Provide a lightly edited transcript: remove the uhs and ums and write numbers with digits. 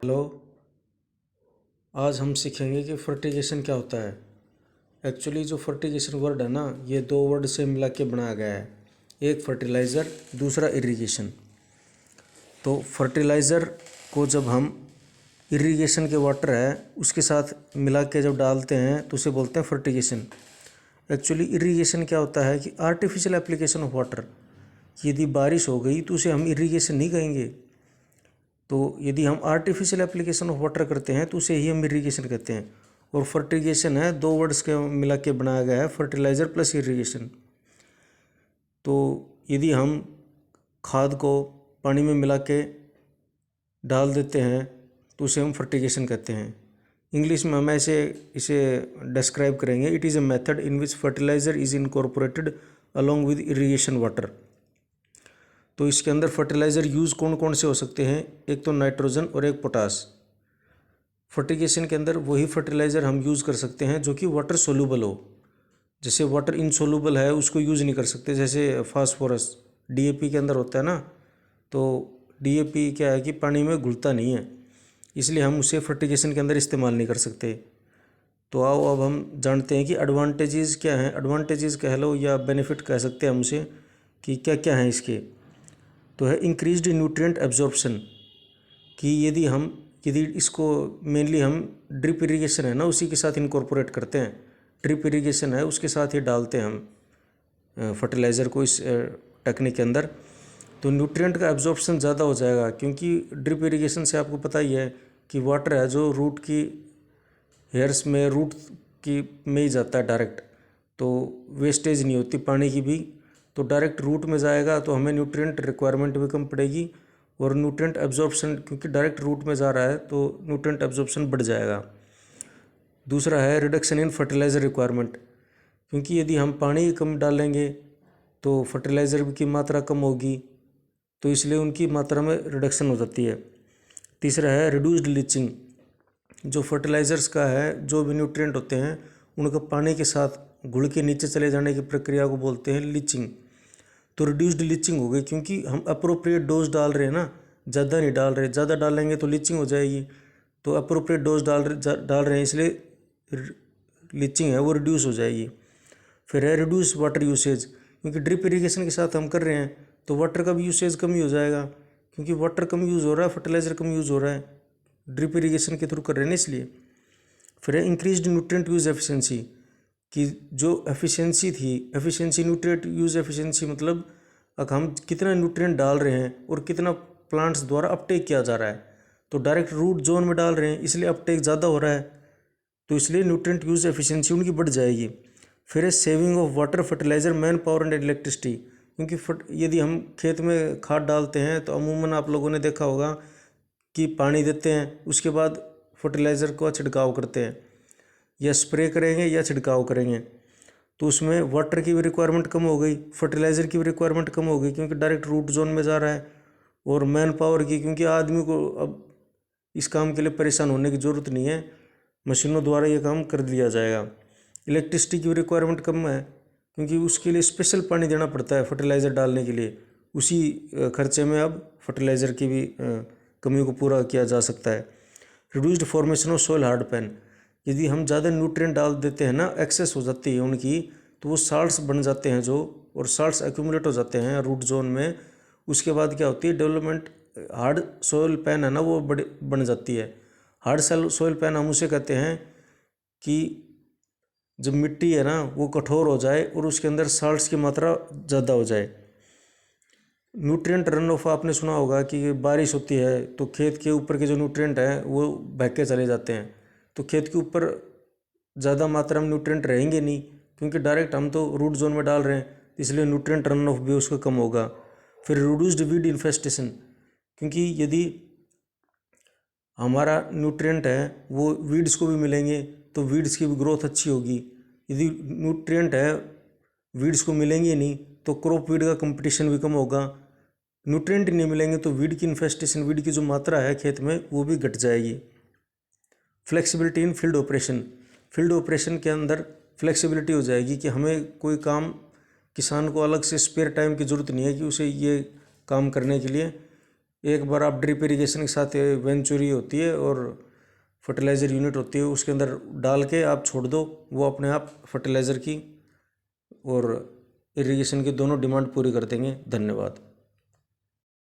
Hello. आज हम सीखेंगे कि फर्टिगेशन क्या होता है। एक्चुअली जो फर्टिगेशन वर्ड है ना, ये दो वर्ड से मिला के बनाया गया है। एक फर्टिलाइज़र, दूसरा इरिगेशन। तो फर्टिलाइज़र को जब हम इरिगेशन के वाटर है उसके साथ मिला के जब डालते हैं तो उसे बोलते हैं फर्टिगेशन। एक्चुअली इरिगेशन क्या होता है कि आर्टिफिशियल एप्लीकेशन ऑफ वाटर। यदि बारिश हो गई तो उसे हम इरिगेशन नहीं कहेंगे। तो यदि हम आर्टिफिशियल एप्लीकेशन ऑफ वाटर करते हैं तो उसे ही हम इरिगेशन कहते हैं। और फर्टिगेशन है दो वर्ड्स के मिला के बनाया गया है, फर्टिलाइज़र प्लस इरिगेशन। तो यदि हम खाद को पानी में मिला के डाल देते हैं तो उसे हम फर्टिगेशन कहते हैं। इंग्लिश में हम ऐसे इसे डिस्क्राइब करेंगे, it is a method in which fertiliser is incorporated along with irrigation water. तो इसके अंदर फर्टिलाइज़र यूज़ कौन कौन से हो सकते हैं? एक तो नाइट्रोजन और एक पोटास। फर्टिगेशन के अंदर वही फर्टिलाइज़र हम यूज़ कर सकते हैं जो कि वाटर सोल्यूबल हो। जैसे वाटर इनसोल्यूबल है उसको यूज़ नहीं कर सकते, जैसे फास्फोरस डीएपी के अंदर होता है ना। तो डीएपी क्या है कि पानी में घुलता नहीं है, इसलिए हम उसे फर्टिगेशन के अंदर इस्तेमाल नहीं कर सकते। तो आओ अब हम जानते हैं कि एडवांटेजेस क्या हैं। एडवांटेजेस कह लो या बेनिफिट कह सकते हैं हम उसे, कि क्या क्या हैं इसके। तो है इंक्रीज्ड न्यूट्रिएंट एब्जॉर्प्शन, कि यदि इसको मेनली हम ड्रिप इरिगेशन है ना उसी के साथ इनकॉर्पोरेट करते हैं। ड्रिप इरिगेशन है उसके साथ ही डालते हैं हम फर्टिलाइज़र को इस टेक्निक के अंदर। तो न्यूट्रिएंट का एब्जॉर्प्शन ज़्यादा हो जाएगा, क्योंकि ड्रिप इरिगेशन से आपको पता ही है कि वाटर है जो रूट की हेयर्स में, रूट की में ही जाता है डायरेक्ट। तो वेस्टेज नहीं होती पानी की भी, तो डायरेक्ट रूट में जाएगा तो हमें न्यूट्रिएंट रिक्वायरमेंट भी कम पड़ेगी। और न्यूट्रिएंट एब्जॉर्प्शन, क्योंकि डायरेक्ट रूट में जा रहा है तो न्यूट्रिएंट एब्जॉर्प्शन बढ़ जाएगा। दूसरा है रिडक्शन इन फर्टिलाइज़र रिक्वायरमेंट, क्योंकि यदि हम पानी कम डालेंगे तो फर्टिलाइज़र की मात्रा कम होगी, तो इसलिए उनकी मात्रा में रिडक्शन हो जाती है। तीसरा है रिड्यूस्ड लीचिंग। जो फर्टिलाइज़र्स का है, जो भी न्यूट्रिएंट होते हैं उनका पानी के साथ घुल के नीचे चले जाने की प्रक्रिया को बोलते हैं लीचिंग। तो रिड्यूस्ड लीचिंग हो गई, क्योंकि हम अप्रोप्रिएट डोज डाल रहे हैं ना, ज़्यादा नहीं डाल रहे। ज़्यादा डालेंगे तो लीचिंग हो जाएगी। तो अप्रोप्रिएट डोज डाल रहे हैं, इसलिए लीचिंग है वो रिड्यूस हो जाएगी। फिर है रिड्यूस वाटर यूसेज, क्योंकि ड्रिप इरिगेशन के साथ हम कर रहे हैं तो वाटर का भी यूसेज कम ही हो जाएगा, क्योंकि वाटर कम यूज़ हो रहा है, फर्टिलाइज़र कम यूज़ हो रहा है, ड्रिप इरिगेशन के थ्रू कर रहे हैं ना इसलिए। फिर है इंक्रीज्ड न्यूट्रिएंट यूज़ एफिशिएंसी, कि जो एफिशिएंसी थी, एफिशिएंसी न्यूट्रिएंट यूज़ एफिशिएंसी मतलब अब हम कितना न्यूट्रिएंट डाल रहे हैं और कितना प्लांट्स द्वारा अपटेक किया जा रहा है। तो डायरेक्ट रूट जोन में डाल रहे हैं इसलिए अपटेक ज़्यादा हो रहा है, तो इसलिए न्यूट्रिएंट यूज़ एफिशिएंसी उनकी बढ़ जाएगी। फिर है saving of water, fertiliser, man power and electricity, क्योंकि यदि हम खेत में खाद डालते हैं तो अमूमन आप लोगों ने देखा होगा कि पानी देते हैं, उसके बाद फर्टिलाइज़र का छिड़काव करते हैं, या स्प्रे करेंगे या छिड़काव करेंगे। तो उसमें वाटर की भी रिक्वायरमेंट कम हो गई, फर्टिलाइज़र की भी रिक्वायरमेंट कम हो गई, क्योंकि डायरेक्ट रूट जोन में जा रहा है। और मैन पावर की, क्योंकि आदमी को अब इस काम के लिए परेशान होने की ज़रूरत नहीं है, मशीनों द्वारा ये काम कर दिया जाएगा। इलेक्ट्रिसिटी की भी रिक्वायरमेंट कम है, क्योंकि उसके लिए स्पेशल पानी देना पड़ता है फर्टिलाइज़र डालने के लिए। उसी खर्चे में अब फर्टिलाइज़र की भी कमी को पूरा किया जा सकता है। Reduced formation of soil hard pan, यदि हम ज़्यादा न्यूट्रिएंट डाल देते हैं ना, एक्सेस हो जाती है उनकी, तो वो साल्ट्स बन जाते हैं जो, और साल्ट्स एक्यूमुलेट हो जाते हैं रूट जोन में। उसके बाद क्या होती है, डेवलपमेंट हार्ड सॉइल पैन है ना वो बन जाती है। हार्ड सॉइल पैन हम उसे कहते हैं कि जब मिट्टी है ना वो कठोर हो जाए और उसके अंदर साल्ट्स की मात्रा ज़्यादा हो जाए। न्यूट्रिएंट रन ऑफ, आपने सुना होगा कि बारिश होती है तो खेत के ऊपर के जो न्यूट्रिएंट हैं वो बह के चले जाते हैं, तो खेत के ऊपर ज़्यादा मात्रा में न्यूट्रिएंट रहेंगे नहीं, क्योंकि डायरेक्ट हम तो रूट जोन में डाल रहे हैं, इसलिए न्यूट्रिएंट रन ऑफ भी उसका कम होगा। फिर रिड्यूस्ड वीड इन्फेस्टेशन, क्योंकि यदि हमारा न्यूट्रिएंट है वो वीड्स को भी मिलेंगे तो वीड्स की भी ग्रोथ अच्छी होगी। यदि न्यूट्रिएंट है वीड्स को मिलेंगे नहीं तो क्रॉप वीड का कंपटीशन भी कम होगा। न्यूट्रिएंट नहीं मिलेंगे तो वीड की इन्फेस्टेशन, वीड की जो मात्रा है खेत में वो भी घट जाएगी। फ्लेक्सिबिलिटी इन फील्ड ऑपरेशन, फील्ड ऑपरेशन के अंदर फ्लेक्सिबिलिटी हो जाएगी कि हमें कोई काम, किसान को अलग से स्पेयर टाइम की ज़रूरत नहीं है कि उसे ये काम करने के लिए एक बार आप ड्रिप इरिगेशन के साथ वेंचुरी होती है और फर्टिलाइज़र यूनिट होती है, उसके अंदर डाल के आप छोड़ दो, वो अपने आप फर्टिलाइज़र की और इरिगेशन की दोनों डिमांड पूरी कर देंगे। धन्यवाद।